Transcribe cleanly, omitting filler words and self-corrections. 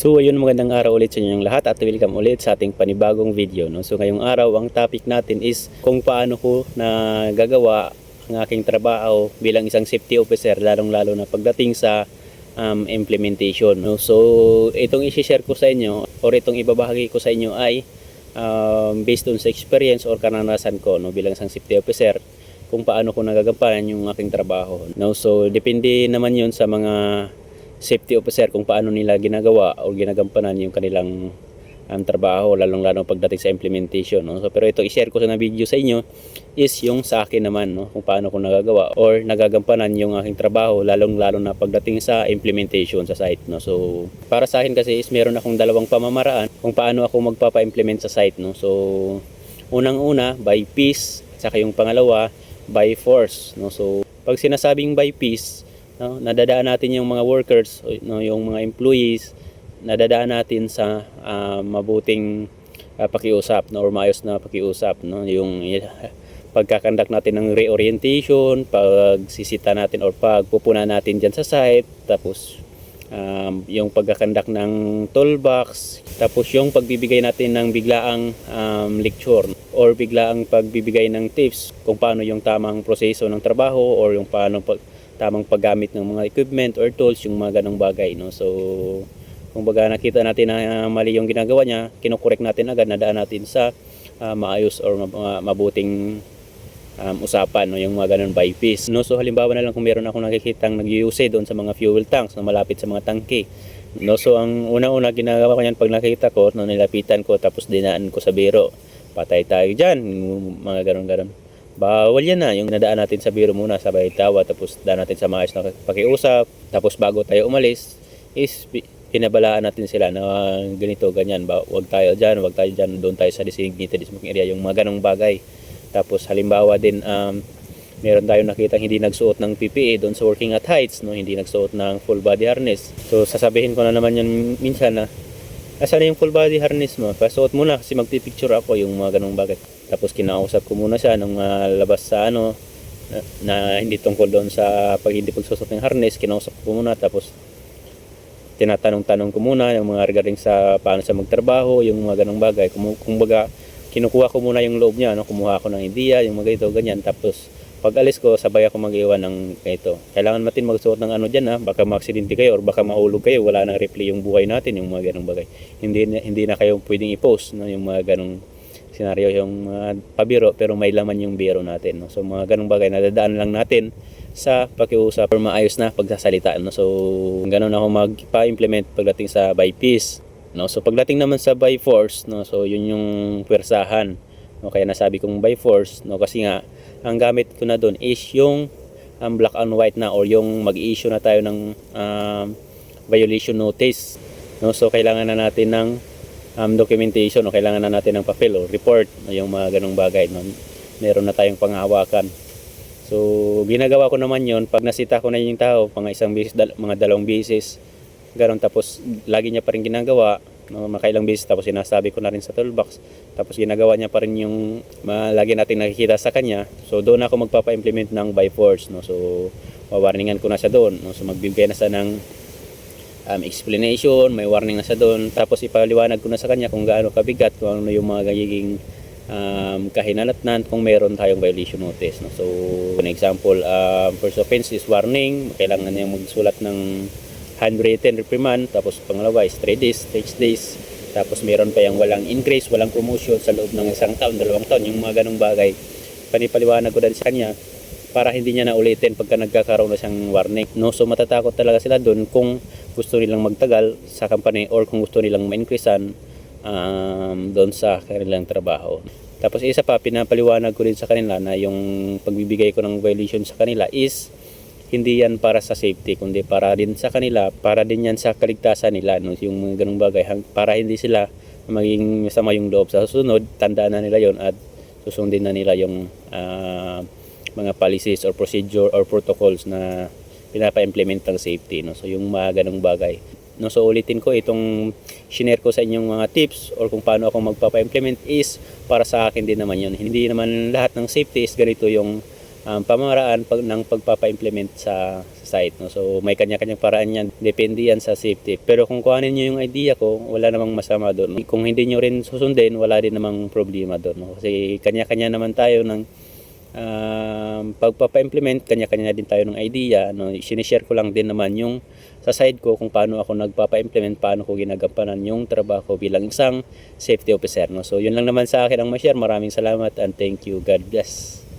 So ayun, magandang araw ulit sa inyong lahat at welcome ulit sa ating panibagong video, no? So ngayong araw ang topic natin is kung paano ko nagagawa ang aking trabaho bilang isang safety officer, lalong-lalo na pagdating sa implementation, no? So itong i-share ko sa inyo or itong ibabahagi ko sa inyo ay based on sa experience or karanasan ko, no, bilang isang safety officer, kung paano ko nagagampanan yung aking trabaho, no? So depende naman yun sa mga safety officer kung paano nila ginagawa o ginagampanan yung kanilang trabaho, lalong-lalo pagdating sa implementation, no? So pero ito i-share ko na video sa inyo is yung sa akin naman, no, kung paano ko nagagawa or nagagampanan yung aking trabaho, lalong-lalo na pagdating sa implementation sa site, no? So para sa akin kasi is meron akong dalawang pamamaraan kung paano ako magpapa-implement sa site, no? So unang-una by piece, saka yung pangalawa by force, no? So pag sinasabing by piece, no, nadadaan natin yung mga workers, no, yung mga employees, nadadaan natin sa mabuting pakiusap, no, or maayos na pakiusap, no, yung pagkakandak natin ng reorientation, pagsisita natin or pagpupuna natin dyan sa site, tapos yung pagkakandak ng toolbox, tapos yung pagbibigay natin ng biglaang lecture or biglaang pagbibigay ng tips kung paano yung tamang proseso ng trabaho or yung paano tamang paggamit ng mga equipment or tools, yung mga ganong bagay, no? So kung baga nakita natin na mali yung ginagawa niya, kinukorek natin agad, nadaan natin sa maayos or mabuting usapan, no, yung mga ganon by piece, no? So halimbawa na lang kung meron akong nakikitang nag-use doon sa mga fuel tanks na malapit sa mga tangke, no? So ang una-una ginagawa ko yan, pag nakita ko, no, nilapitan ko tapos dinaan ko sa biro, patay tayo dyan, mga ganon-ganon. Bawal yan na, yung nadaan natin sa biro muna, sabay tawa, tapos daan natin sa maayos na pakiusap, tapos bago tayo umalis is pinabalaan natin sila na ganito, ganyan, wag tayo dyan, doon tayo sa designated smoking area, yung mga ganong bagay. Tapos halimbawa din, meron tayong nakita hindi nagsuot ng PPE doon sa working at heights, no, hindi nagsuot ng full body harness. So sasabihin ko na naman yun minsan na, asan yung full body harness mo? Pasuot muna kasi magpipicture ako, yung mga ganong bagay. Tapos kinausap ko muna siya nung labas sa na hindi tungkol doon sa pag hindi pagsusot ng harness, kinausap ko muna, tapos tinatanong-tanong ko muna yung mga regarding sa paano sa magtrabaho, yung mga ganong bagay. Kumbaga kinukuha ko muna yung loob niya, no? Kumuha ako ng idea, yung mga ito, ganyan. Tapos pag alis ko, sabay ako mag-iwan ng ito. Kailangan natin magsuot ng dyan, ha? Baka ma-aksidente kayo or baka mahulog kayo, wala nang replay yung buhay natin, yung mga ganong bagay. Hindi na kayo pwedeng i-post, no? Yung mga ganong senaryo, yung pabiro pero may laman yung biro natin, no? So mga ganong bagay nadadaan lang natin sa pakiusap or maayos na pagsasalita, no? So ganon ako magpa-implement pagdating sa by piece, no? So pagdating naman sa by force, no, so yun yung pwersahan, no? Kaya nasabi kong by force, no, kasi nga ang gamit ko na doon is yung black and white na or yung mag-i-issue na tayo ng violation notice, no? So kailangan na natin ng documentation, o kailangan na natin ng papel o report, yung mga ganong bagay, no? Meron na tayong panghawakan. So ginagawa ko naman yon pag nasita ko na yung tao mga isang beses, mga dalawang beses ganon, tapos lagi niya pa rin ginagawa, no? Makailang beses, tapos sinasabi ko na rin sa toolbox, tapos ginagawa niya pa rin yung lagi natin nakikita sa kanya. So doon ako magpapa-implement ng by force, no? So warningan ko na siya doon, no? So magbibigay na siya ng explanation, may warning na siya doon, tapos ipaliwanag ko na sa kanya kung gaano kabigat, kung ano yung mga gagiging kahinanatnan kung meron tayong violation notice, no? So an example, first offense is warning, kailangan niya magsulat ng handwritten reprimand, tapos pangalawa is 3 days, 6 days, tapos meron pa yung walang increase, walang promotion sa loob ng 1 taon, 2 taon, yung mga ganong bagay panipaliwanag ko din sa kanya para hindi niya na ulitin pagka nagkakaroon na siyang warning, no? So matatakot talaga sila doon kung gusto nilang magtagal sa company or kung gusto nilang ma-increasean doon sa kanilang trabaho. Tapos isa pa, pinapaliwanag ko din sa kanila na yung pagbibigay ko ng violation sa kanila is hindi yan para sa safety, kundi para din sa kanila, para din yan sa kaligtasan nila, no? Yung mga ganung bagay, para hindi sila maging masama yung loob sa susunod, tandaan na nila yon at susundin na nila yung mga policies or procedure or protocols na pinapa-implement ng safety, no? So yung mga ganung bagay, no? So ulitin ko, itong share ko sa inyong mga tips or kung paano ako magpapa-implement is para sa akin din naman yun. Hindi naman lahat ng safety is ganito yung pamaraan ng pagpapa-implement sa site, no. So may kanya-kanyang paraan yan, depende yan sa safety. Pero kung kuhanin nyo yung idea ko, wala namang masama doon. Kung hindi nyo rin susundin, wala din namang problema doon, no? Kasi kanya-kanya naman tayo ng pagpapa-implement, kanya-kanya din tayo ng idea, no. Sinishare ko lang din naman yung sa side ko kung paano ako nagpapa-implement, paano ko ginagampanan yung trabaho ko bilang isang safety officer, no. So yun lang naman sa akin ang ma-share. Maraming salamat and thank you. God bless.